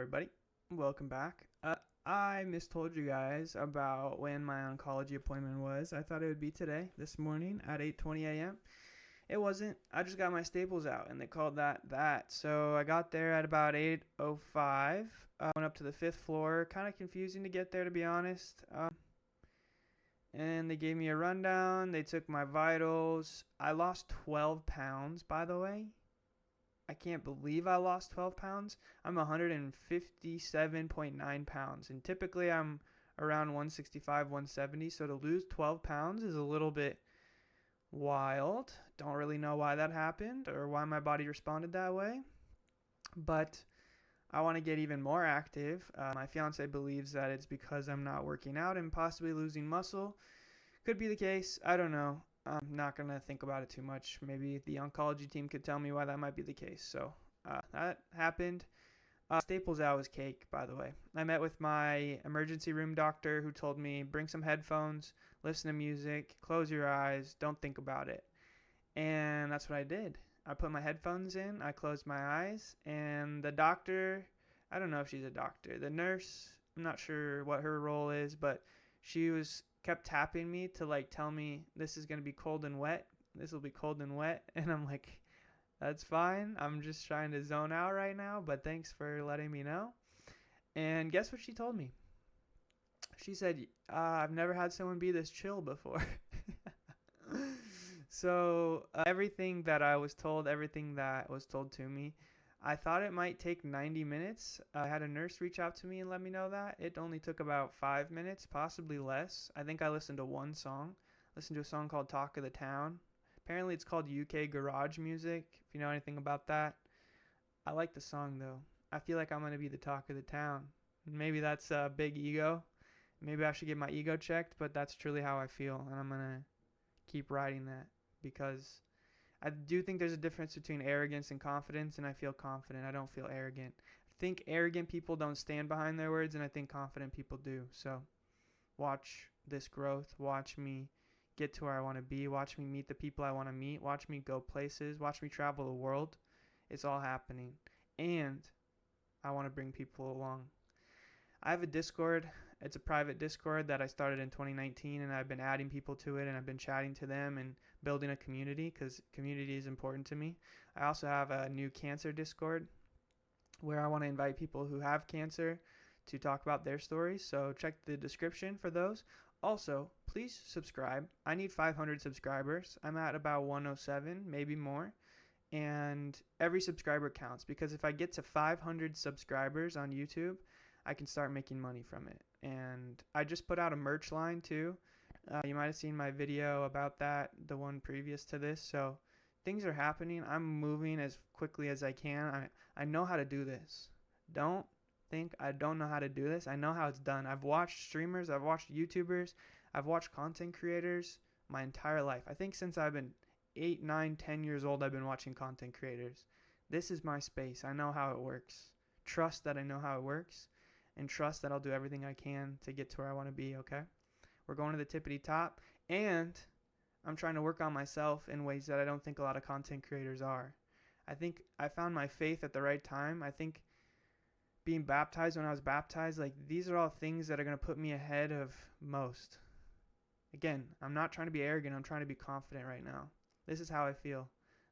everybody. Welcome back. I mistold you guys about when my oncology appointment was. I thought it would be today, this morning at 8:20 a.m. It wasn't. I just got my staples out, and they called that. So I got there at about 8:05. Went up to the fifth floor. Kind of confusing to get there, to be honest. And they gave me a rundown. They took my vitals. I lost 12 pounds, by the way. I can't believe I lost 12 pounds. I'm 157.9 pounds, and typically I'm around 165, 170. So to lose 12 pounds is a little bit wild. Don't really know why that happened or why my body responded that way. But I want to get even more active. My fiance believes that it's because I'm not working out and possibly losing muscle. Could be the case. I don't know. I'm not going to think about it too much. Maybe the oncology team could tell me why that might be the case. So that happened. Staples out was cake, by the way. I met with my emergency room doctor who told me bring some headphones, listen to music, close your eyes, don't think about it. And that's what I did. I put my headphones in, I closed my eyes, and the doctor, I don't know if she's a doctor, the nurse, I'm not sure what her role is, but she kept tapping me to like tell me this is going to be cold and wet. This will be cold and wet. And I'm like, that's fine. I'm just trying to zone out right now, but thanks for letting me know. And guess what she told me? She said, I've never had someone be this chill before. So everything that I was told, everything that was told to me, I thought it might take 90 minutes. I had a nurse reach out to me and let me know that. It only took about 5 minutes, possibly less. I think I listened to one song. Listened to a song called Talk of the Town. Apparently it's called UK garage music, if you know anything about that. I like the song though. I feel like I'm going to be the talk of the town. Maybe that's a big ego. Maybe I should get my ego checked, but that's truly how I feel. And I'm going to keep riding that because I do think there's a difference between arrogance and confidence, and I feel confident. I don't feel arrogant. I think arrogant people don't stand behind their words, and I think confident people do. So watch this growth. Watch me get to where I want to be. Watch me meet the people I want to meet. Watch me go places. Watch me travel the world. It's all happening. And I want to bring people along. I have a Discord. It's a private Discord that I started in 2019, and I've been adding people to it, and I've been chatting to them and building a community because community is important to me. I also have a new cancer Discord where I want to invite people who have cancer to talk about their stories. So check the description for those. Also, please subscribe. I need 500 subscribers. I'm at about 107, maybe more. And every subscriber counts because if I get to 500 subscribers on YouTube, I can start making money from it. And I just put out a merch line too. You might have seen my video about that, the one previous to this. So things are happening. I'm moving as quickly as I can. I know how to do this. Don't think I don't know how to do this. I know how it's done. I've watched streamers, I've watched YouTubers, I've watched content creators my entire life. I think since I've been 8, 9, 10 years old, I've been watching content creators. This is my space. I know how it works. Trust that I know how it works. And trust that I'll do everything I can to get to where I want to be, okay? We're going to the tippity top, and I'm trying to work on myself in ways that I don't think a lot of content creators are. I think I found my faith at the right time. I think being baptized when I was baptized, like these are all things that are going to put me ahead of most. Again, I'm not trying to be arrogant. I'm trying to be confident right now. This is how I feel.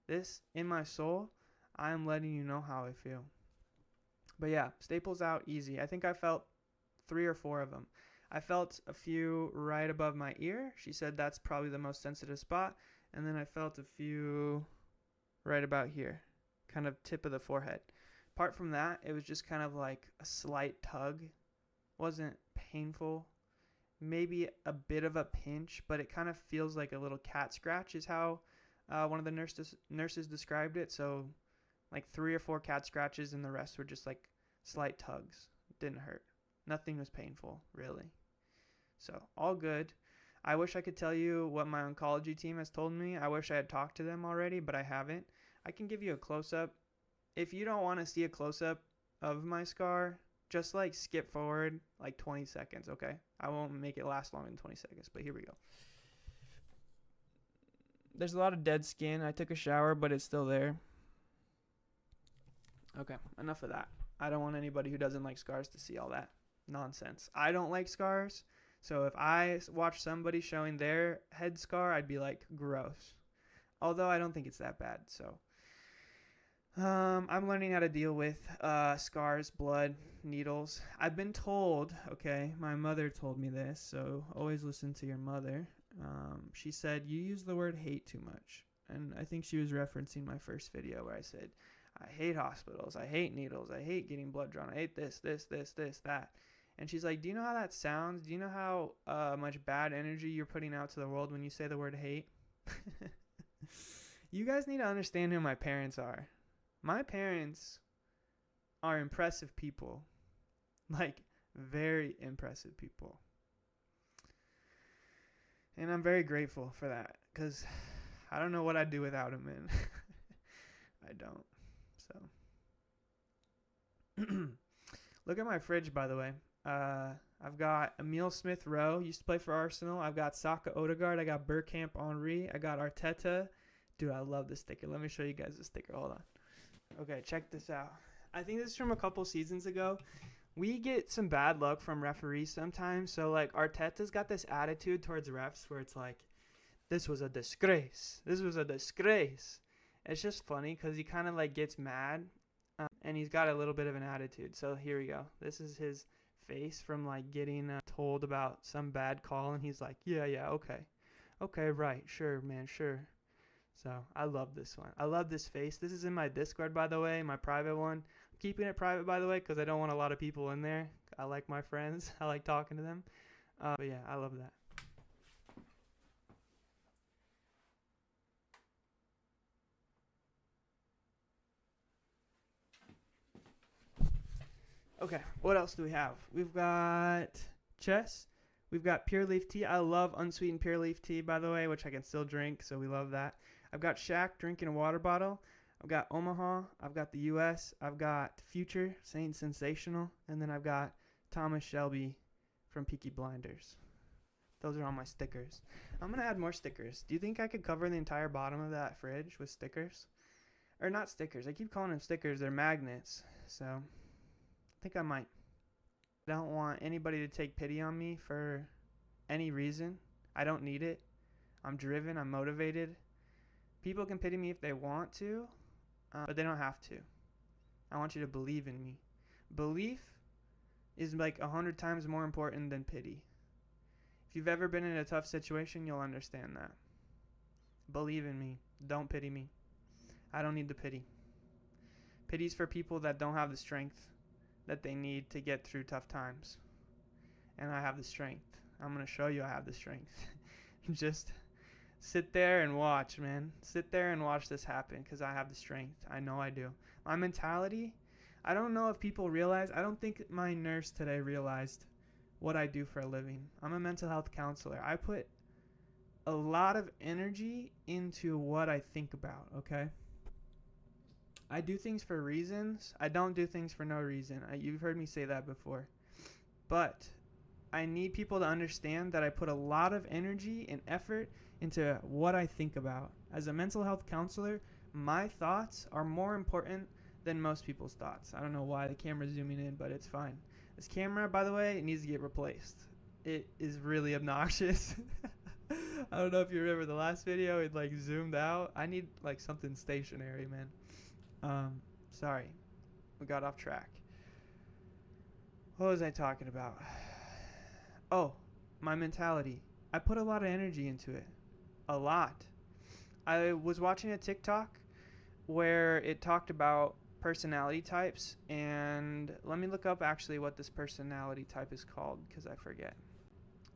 This, in my soul, I am letting you know how I feel. But yeah, staples out easy. I think I felt 3 or 4 of them. I felt a few right above my ear. She said that's probably the most sensitive spot. And then I felt a few right about here, kind of tip of the forehead. Apart from that, it was just kind of like a slight tug. Wasn't painful. Maybe a bit of a pinch, but it kind of feels like a little cat scratch is how one of the nurses described it. So like 3 or 4 cat scratches, and the rest were just like slight tugs. Didn't hurt. Nothing was painful, really. So all good. I wish I could tell you what my oncology team has told me. I wish I had talked to them already, but I haven't. I can give you a close-up. If you don't want to see a close-up of my scar, just like skip forward like 20 seconds, okay? I won't make it last longer than 20 seconds, but here we go. There's a lot of dead skin. I took a shower, but it's still there. Okay, enough of that. I don't want anybody who doesn't like scars to see all that nonsense. I don't like scars. So if I watch somebody showing their head scar, I'd be like, gross. Although I don't think it's that bad. So I'm learning how to deal with scars, blood, needles. I've been told, okay, my mother told me this, so always listen to your mother. She said, you use the word hate too much. And I think she was referencing my first video where I said, I hate hospitals, I hate needles, I hate getting blood drawn, I hate this, that. And she's like, do you know how that sounds? Do you know how much bad energy you're putting out to the world when you say the word hate? You guys need to understand who my parents are. My parents are impressive people. Like, very impressive people. And I'm very grateful for that. Because I don't know what I'd do without them, man. I don't. So. Look at my fridge, by the way. I've got Emile Smith Rowe, used to play for Arsenal. I've got Saka Odegaard. I got Bergkamp Henry. I got Arteta. Dude, I love this sticker. Let me show you guys the sticker. Hold on. Okay, check this out. I think this is from a couple seasons ago. We get some bad luck from referees sometimes. So, like, Arteta's got this attitude towards refs where it's like, this was a disgrace. This was a disgrace. It's just funny because he kind of, like, gets mad. And he's got a little bit of an attitude. So, here we go. This is his face from, like, getting told about some bad call. And he's like, yeah, okay. Okay, right. Sure, man, sure. So, I love this one. I love this face. This is in my Discord, by the way, my private one. I'm keeping it private, by the way, because I don't want a lot of people in there. I like my friends. I like talking to them. But, yeah, I love that. Okay, what else do we have? We've got chess. We've got pure leaf tea. I love unsweetened pure leaf tea, by the way, which I can still drink, so we love that. I've got Shaq drinking a water bottle. I've got Omaha. I've got the U.S. I've got Future saying sensational. And then I've got Thomas Shelby from Peaky Blinders. Those are all my stickers. I'm going to add more stickers. Do you think I could cover the entire bottom of that fridge with stickers? Or not stickers. I keep calling them stickers. They're magnets. So I think I might. I don't want anybody to take pity on me for any reason. I don't need it. I'm driven. I'm motivated. People can pity me if they want to, but they don't have to. I want you to believe in me. Belief is like 100 times more important than pity. If you've ever been in a tough situation, you'll understand that. Believe in me. Don't pity me. I don't need the pity. Pity's for people that don't have the strength that they need to get through tough times. And I have the strength. I'm going to show you I have the strength. Just sit there and watch, man. Sit there and watch this happen because I have the strength. I know I do. My mentality, I don't know if people realize. I don't think my nurse today realized what I do for a living. I'm a mental health counselor. I put a lot of energy into what I think about, okay? I do things for reasons. I don't do things for no reason. You've heard me say that before. But I need people to understand that I put a lot of energy and effort into what I think about. As a mental health counselor, my thoughts are more important than most people's thoughts. I don't know why the camera's zooming in, but it's fine. This camera, by the way, it needs to get replaced. It is really obnoxious. I don't know if you remember the last video, it like zoomed out. I need like something stationary, man. Sorry. We got off track. What was I talking about? Oh, my mentality. I put a lot of energy into it. A lot. I was watching a TikTok where it talked about personality types, and let me look up actually what this personality type is called because I forget.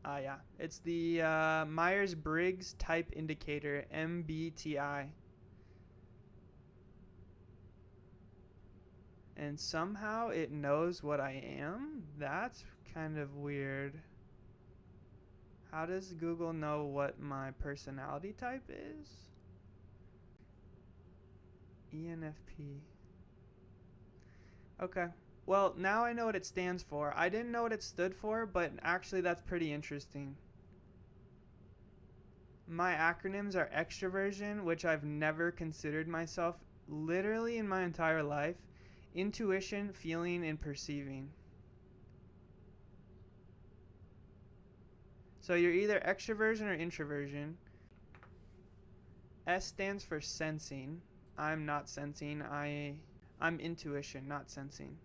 Yeah, it's the Myers-Briggs Type Indicator, MBTI. And somehow it knows what I am? That's kind of weird. How does Google know what my personality type is? ENFP. Okay. Well, now I know what it stands for. I didn't know what it stood for, but actually that's pretty interesting. My acronyms are extroversion, which I've never considered myself literally in my entire life. intuition, feeling, and perceiving. So you're either extroversion or introversion. S stands for sensing. I'm not sensing. I'm intuition, not sensing.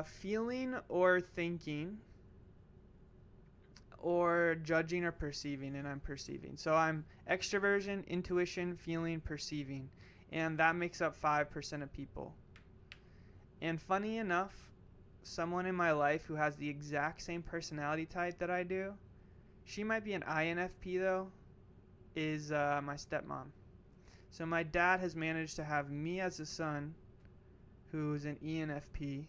Feeling or thinking, or judging or perceiving, and I'm perceiving. So I'm extroversion, intuition, feeling, perceiving. And that makes up 5% of people. And funny enough, someone in my life who has the exact same personality type that I do, she might be an INFP though, is my stepmom. So my dad has managed to have me as a son who's an ENFP,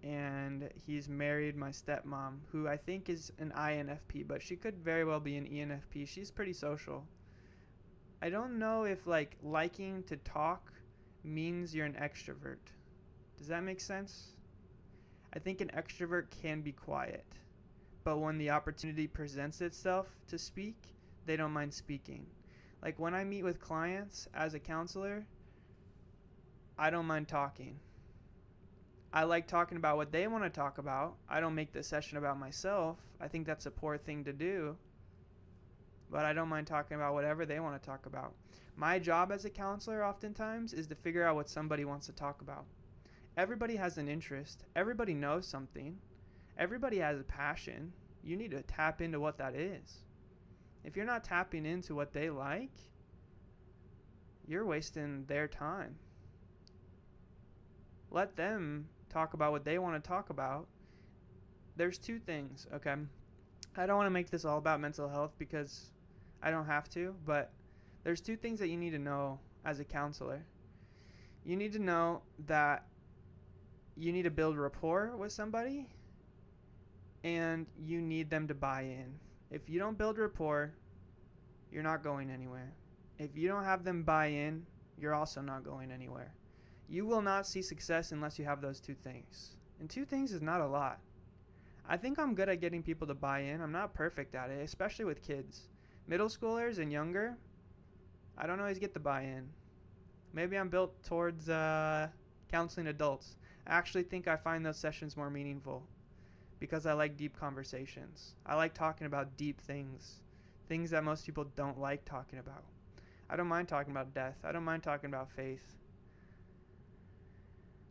and he's married my stepmom, who I think is an INFP, but she could very well be an ENFP. She's pretty social. I don't know if liking to talk means you're an extrovert. Does that make sense? I think an extrovert can be quiet, but when the opportunity presents itself to speak, they don't mind speaking. Like when I meet with clients as a counselor, I don't mind talking. I like talking about what they want to talk about. I don't make the session about myself. I think that's a poor thing to do. But I don't mind talking about whatever they want to talk about. My job as a counselor oftentimes is to figure out what somebody wants to talk about. Everybody has an interest. Everybody knows something. Everybody has a passion. You need to tap into what that is. If you're not tapping into what they like, you're wasting their time. Let them talk about what they want to talk about. There's two things, okay? I don't want to make this all about mental health because I don't have to, but there's two things that you need to know as a counselor. You need to know that you need to build rapport with somebody, and you need them to buy in. If you don't build rapport, you're not going anywhere. If you don't have them buy in, you're also not going anywhere. You will not see success unless you have those two things. And two things is not a lot. I think I'm good at getting people to buy in. I'm not perfect at it, especially with kids. Middle schoolers and younger, I don't always get the buy-in. Maybe I'm built towards counseling adults. I actually think I find those sessions more meaningful because I like deep conversations. I like talking about deep things, things that most people don't like talking about. I don't mind talking about death. I don't mind talking about faith.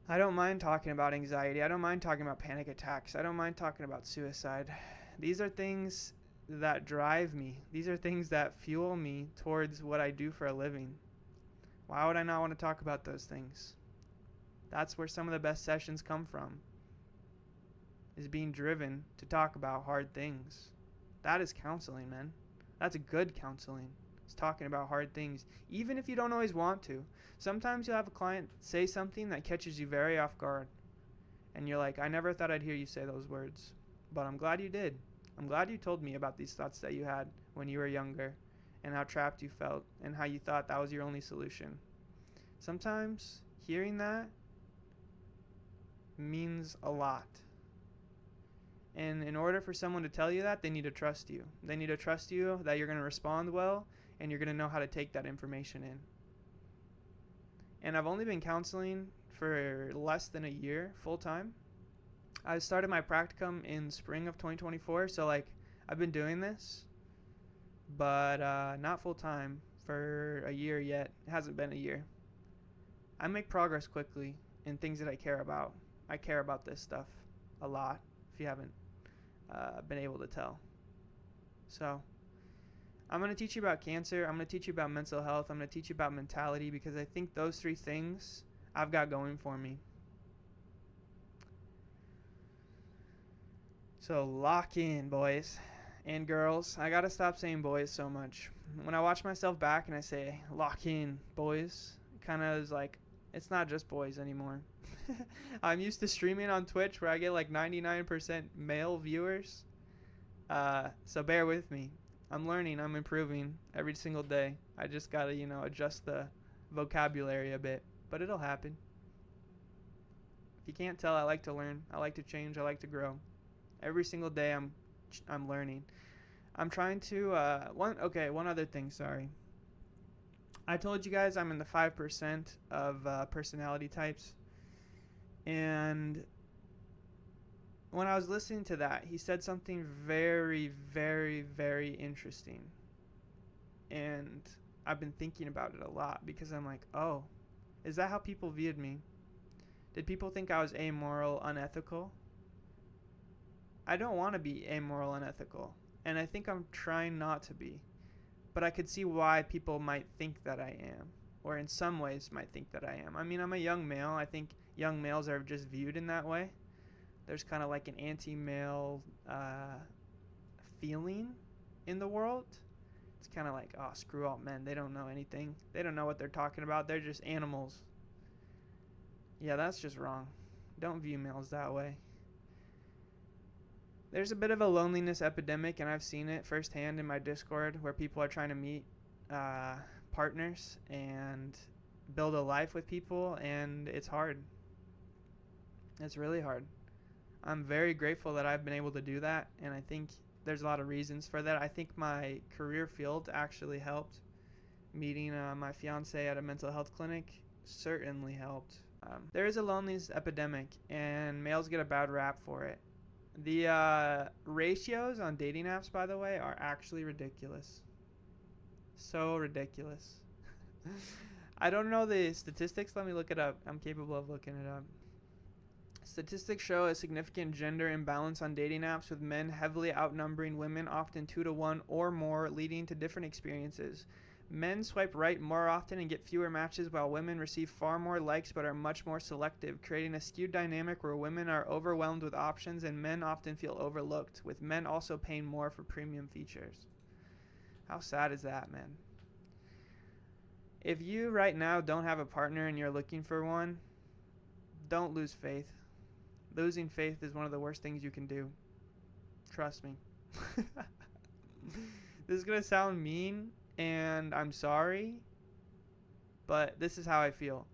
I don't mind talking about anxiety. I don't mind talking about panic attacks. I don't mind talking about suicide. These are things that drive me. These are things that fuel me towards what I do for a living. Why would I not want to talk about those things? That's where some of the best sessions come from, is being driven to talk about hard things. That is counseling, man. That's good counseling. It's talking about hard things, even if you don't always want to. Sometimes you'll have a client say something that catches you very off guard, and you're like, I never thought I'd hear you say those words, but I'm glad you did. I'm glad you told me about these thoughts that you had when you were younger, and how trapped you felt, and how you thought that was your only solution. Sometimes hearing that means a lot. And in order for someone to tell you that, they need to trust you. They need to trust you that you're going to respond well, and you're going to know how to take that information in. And I've only been counseling for less than a year full time. I started my practicum in spring of 2024, so I've been doing this, but not full time for a year yet. It hasn't been a year. I make progress quickly in things that I care about. I care about this stuff a lot, if you haven't been able to tell. So I'm going to teach you about cancer. I'm going to teach you about mental health. I'm going to teach you about mentality, because I think those three things I've got going for me. So lock in, boys and girls. I got to stop saying boys so much. When I watch myself back and I say lock in, boys, it kind of is like, it's not just boys anymore. I'm used to streaming on Twitch where I get 99% male viewers. So bear with me. I'm learning. I'm improving every single day. I just got to, adjust the vocabulary a bit. But it'll happen. If you can't tell, I like to learn. I like to change. I like to grow. Every single day I'm learning. I'm trying to one other thing, sorry. I told you guys I'm in the 5% of personality types. And when I was listening to that, he said something very, very, very interesting. And I've been thinking about it a lot because I'm like, oh, is that how people viewed me? Did people think I was amoral, unethical? I don't want to be amoral, unethical. And I think I'm trying not to be. But I could see why people might think that I am. Or in some ways might think that I am. I mean, I'm a young male. I think young males are just viewed in that way. There's kind of like an anti-male feeling in the world. It's kind of like, oh, screw all men. They don't know anything. They don't know what they're talking about. They're just animals. Yeah, that's just wrong. Don't view males that way. There's a bit of a loneliness epidemic, and I've seen it firsthand in my Discord where people are trying to meet partners and build a life with people, and it's hard. It's really hard. I'm very grateful that I've been able to do that, and I think there's a lot of reasons for that. I think my career field actually helped. Meeting my fiance at a mental health clinic certainly helped. There is a loneliness epidemic, and males get a bad rap for it. The ratios on dating apps, by the way, are actually ridiculous. So ridiculous. I don't know the statistics. Let me look it up. I'm capable of looking it up. Statistics show a significant gender imbalance on dating apps, with men heavily outnumbering women, often 2 to 1 or more, leading to different experiences. Men swipe right more often and get fewer matches, while women receive far more likes but are much more selective, creating a skewed dynamic where women are overwhelmed with options and men often feel overlooked, with men also paying more for premium features. How sad is that, man? If you right now don't have a partner and you're looking for one, don't lose faith. Losing faith is one of the worst things you can do. Trust me. This is going to sound mean, and I'm sorry, but this is how I feel.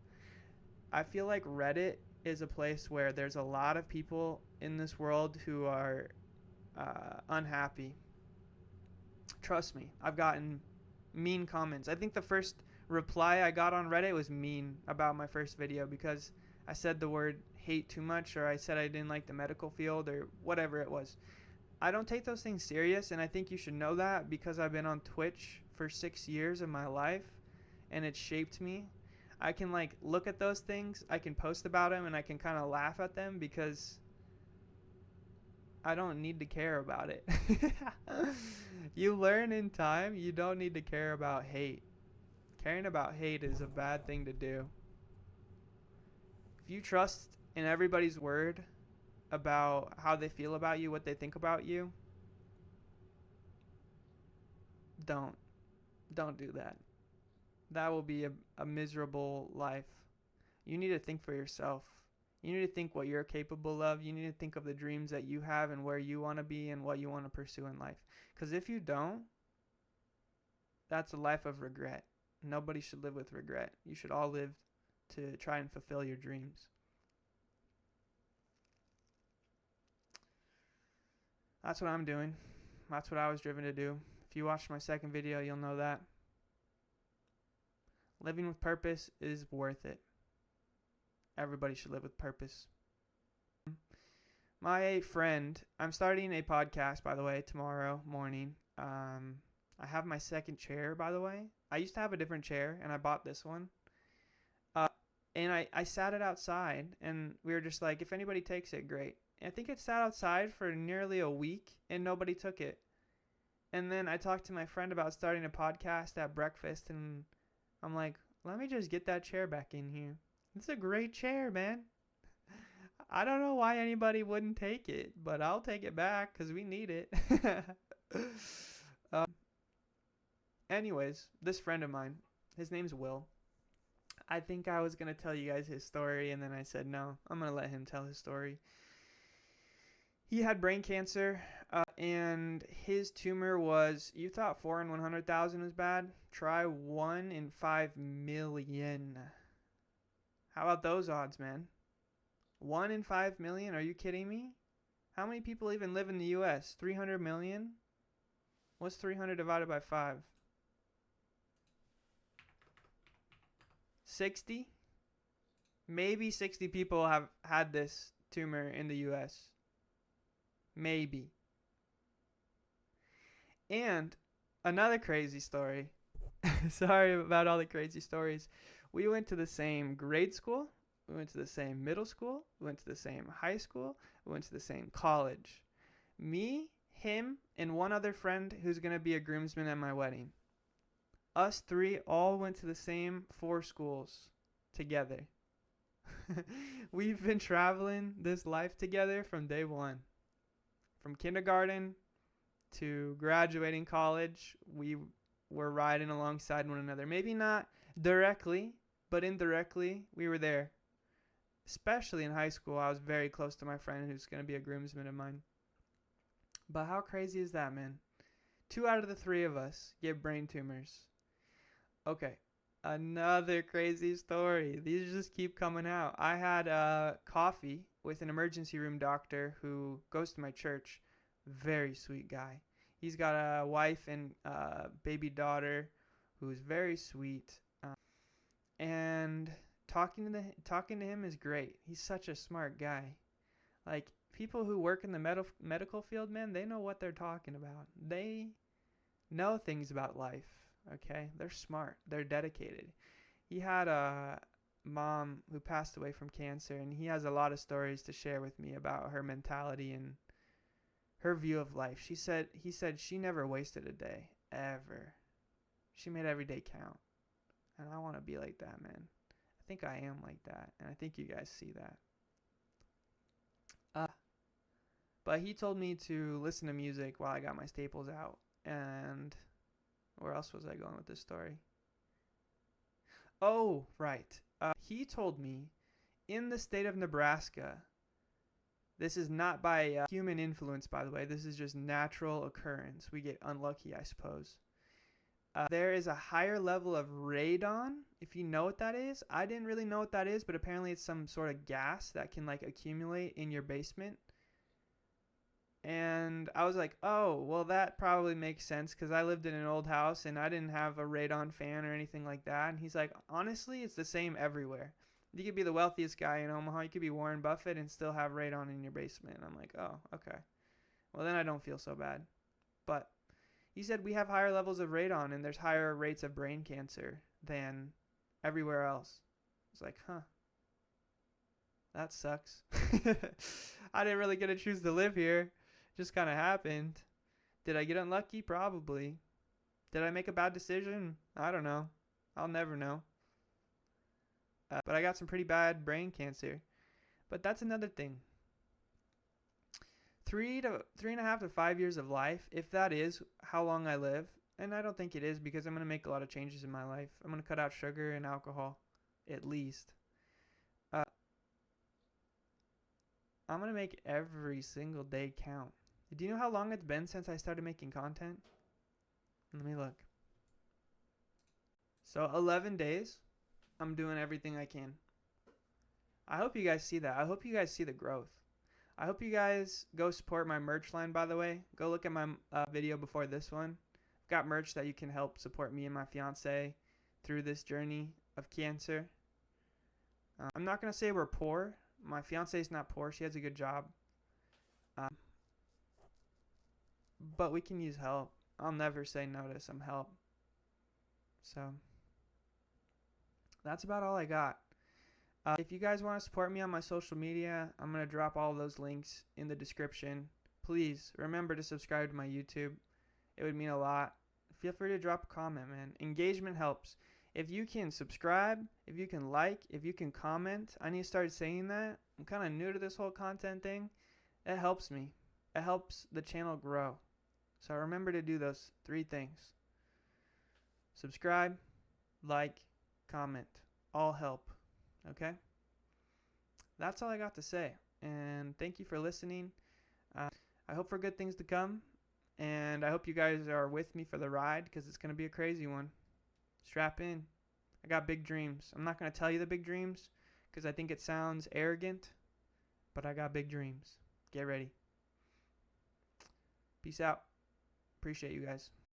I feel like Reddit is a place where there's a lot of people in this world who are unhappy. Trust me, I've gotten mean comments. I think the first reply I got on Reddit was mean about my first video because I said the word hate too much, or I said I didn't like the medical field, or whatever it was. I don't take those things serious, and I think you should know that because I've been on Twitch for 6 years of my life and it shaped me. I can like look at those things, I can post about them, and I can kind of laugh at them because I don't need to care about it. You learn in time, you don't need to care about hate. Caring about hate is a bad thing to do. If you trust in everybody's word about how they feel about you, what they think about you, don't do that. That will be a miserable life. You need to think for yourself. You need to think what you're capable of. You need to think of the dreams that you have and where you want to be and what you want to pursue in life. Because if you don't, that's a life of regret. Nobody should live with regret. You should all live to try and fulfill your dreams. That's what I'm doing. That's what I was driven to do. If you watched my second video, you'll know that. Living with purpose is worth it. Everybody should live with purpose. My friend, I'm starting a podcast, by the way, tomorrow morning. I have my second chair, by the way. I used to have a different chair, and I bought this one. And I sat it outside, and we were just like, if anybody takes it, great. And I think it sat outside for nearly a week, and nobody took it. And then I talked to my friend about starting a podcast at breakfast, and I'm like, let me just get that chair back in here. It's a great chair, man. I don't know why anybody wouldn't take it, but I'll take it back because we need it. Anyways, this friend of mine, his name's Will. I think I was going to tell you guys his story, and then I said, no, I'm going to let him tell his story. He had brain cancer, and his tumor was, you thought 4 in 100,000 was bad? Try 1 in 5 million. How about those odds, man? 1 in 5 million? Are you kidding me? How many people even live in the U.S.? 300 million? What's 300 divided by 5? 60? Maybe 60 people have had this tumor in the US. Maybe. And another crazy story. Sorry about all the crazy stories. We went to the same grade school. We went to the same middle school. We went to the same high school. We went to the same college. Me, him, and one other friend who's going to be a groomsman at my wedding. Us three all went to the same 4 schools together. We've been traveling this life together from day one. From kindergarten to graduating college, we were riding alongside one another. Maybe not directly, but indirectly, we were there. Especially in high school, I was very close to my friend who's going to be a groomsman of mine. But how crazy is that, man? 2 out of the 3 of us get brain tumors. Okay, another crazy story. These just keep coming out. I had coffee with an emergency room doctor who goes to my church. Very sweet guy. He's got a wife and baby daughter who's very sweet. And talking to him is great. He's such a smart guy. Like, people who work in the medical field, man, they know what they're talking about. They know things about life. Okay, they're smart. They're dedicated. He had a mom who passed away from cancer, and he has a lot of stories to share with me about her mentality and her view of life. He said she never wasted a day, ever. She made every day count. And I want to be like that, man. I think I am like that, and I think you guys see that. But he told me to listen to music while I got my staples out. And where else was I going with this story? Oh, right. He told me in the state of Nebraska, this is not by human influence, by the way. This is just natural occurrence. We get unlucky, I suppose. There is a higher level of radon, if you know what that is. I didn't really know what that is, but apparently it's some sort of gas that can like accumulate in your basement. And I was like, oh, well, that probably makes sense because I lived in an old house and I didn't have a radon fan or anything like that. And he's like, honestly, it's the same everywhere. You could be the wealthiest guy in Omaha. You could be Warren Buffett and still have radon in your basement. And I'm like, oh, okay. Well, then I don't feel so bad. But he said we have higher levels of radon and there's higher rates of brain cancer than everywhere else. It's like, huh. That sucks. I didn't really get to choose to live here. Just kind of happened. Did I get unlucky? Probably. Did I make a bad decision? I don't know. I'll never know. But I got some pretty bad brain cancer. But that's another thing. 3.5 to 5 years of life, if that is how long I live, and I don't think it is because I'm going to make a lot of changes in my life. I'm going to cut out sugar and alcohol, at least. I'm going to make every single day count. Do you know how long it's been since I started making content? Let me look. So 11 days, I'm doing everything I can. I hope you guys see that. I hope you guys see the growth. I hope you guys go support my merch line, by the way. Go look at my video before this one. I've got merch that you can help support me and my fiance through this journey of cancer. I'm not going to say we're poor. My fiance is not poor. She has a good job. But we can use help. I'll never say no to some help. So that's about all I got. If you guys want to support me on my social media, I'm going to drop all those links in the description. Please remember to subscribe to my YouTube. It would mean a lot. Feel free to drop a comment, man. Engagement helps. If you can subscribe, if you can like, if you can comment, I need to start saying that. I'm kind of new to this whole content thing. It helps me. It helps the channel grow. So remember to do those 3 things. Subscribe, like, comment. All help. Okay? That's all I got to say. And thank you for listening. I hope for good things to come. And I hope you guys are with me for the ride because it's going to be a crazy one. Strap in. I got big dreams. I'm not going to tell you the big dreams because I think it sounds arrogant. But I got big dreams. Get ready. Peace out. Appreciate you guys.